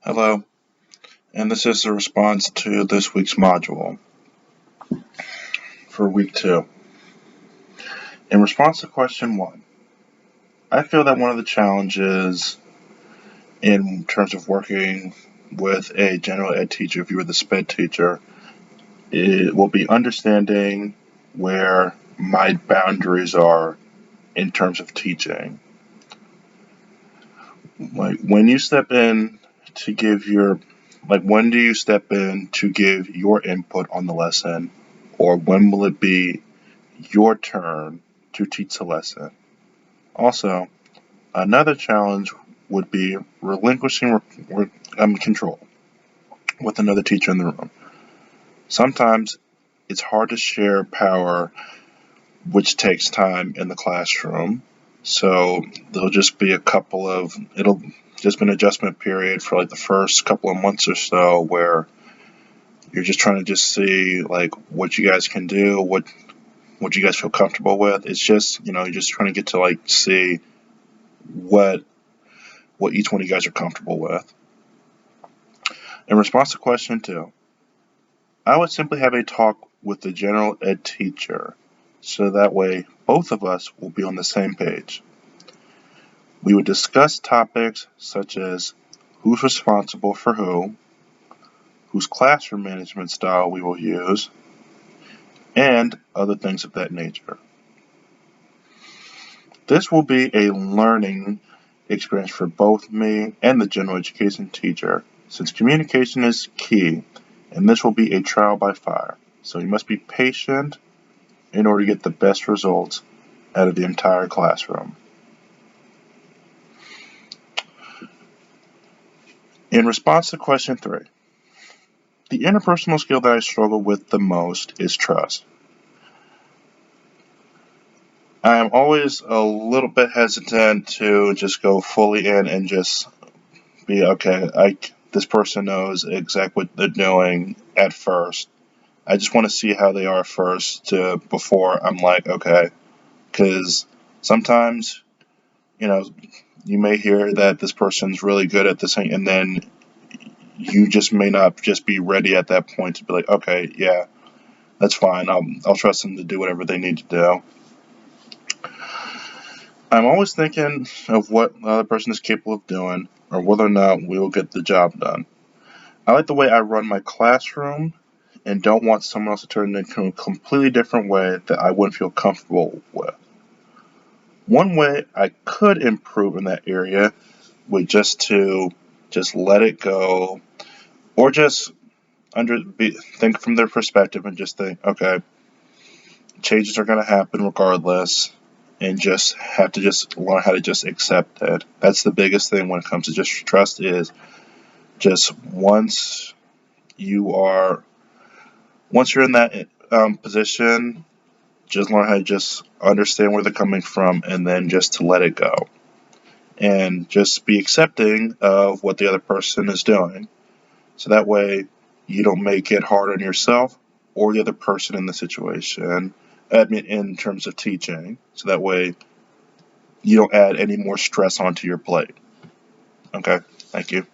Hello, and this is the response to this week's module for week 2. In response to question 1, I feel that one of the challenges in terms of working with a general ed teacher, if you were the SPED teacher, it will be understanding where my boundaries are in terms of teaching. Like when you step in to give your when do you step in to give your input on the lesson, or when will it be your turn to teach the lesson? Also, another challenge would be relinquishing control with another teacher in the room. Sometimes it's hard to share power, which takes time in the classroom. So there'll just be it'll just be an adjustment period for like the first couple of months or so where you're just trying to just see like what you guys can do, what you guys feel comfortable with. It's just, you're just trying to get to like see what each one of you guys are comfortable with. In response to question 2, I would simply have a talk with the general ed teacher so that way both of us will be on the same page. We would discuss topics such as who's responsible for whose classroom management style we will use, and other things of that nature. This will be a learning experience for both me and the general education teacher, since communication is key, and this will be a trial by fire. So you must be patient in order to get the best results out of the entire classroom. In response to question 3, the interpersonal skill that I struggle with the most is trust. I am always a little bit hesitant to just go fully in and just be, okay, this person knows exactly what they're doing at first. I just want to see how they are first before I'm like, okay, because sometimes, you may hear that this person's really good at this thing, and then you just may not just be ready at that point to be like, okay, yeah, that's fine. I'll trust them to do whatever they need to do. I'm always thinking of what the other person is capable of doing, or whether or not we will get the job done. I like the way I run my classroom, and don't want someone else to turn it into a completely different way that I wouldn't feel comfortable with. One way I could improve in that area would just let it go, or just think from their perspective and just think, okay, changes are going to happen regardless, and just have to just learn how to just accept it. That's the biggest thing when it comes to just trust, is just once you're in that position, just learn how to just understand where they're coming from, and then just to let it go. And just be accepting of what the other person is doing. So that way you don't make it hard on yourself or the other person in the situation, in terms of teaching. So that way you don't add any more stress onto your plate. Okay, thank you.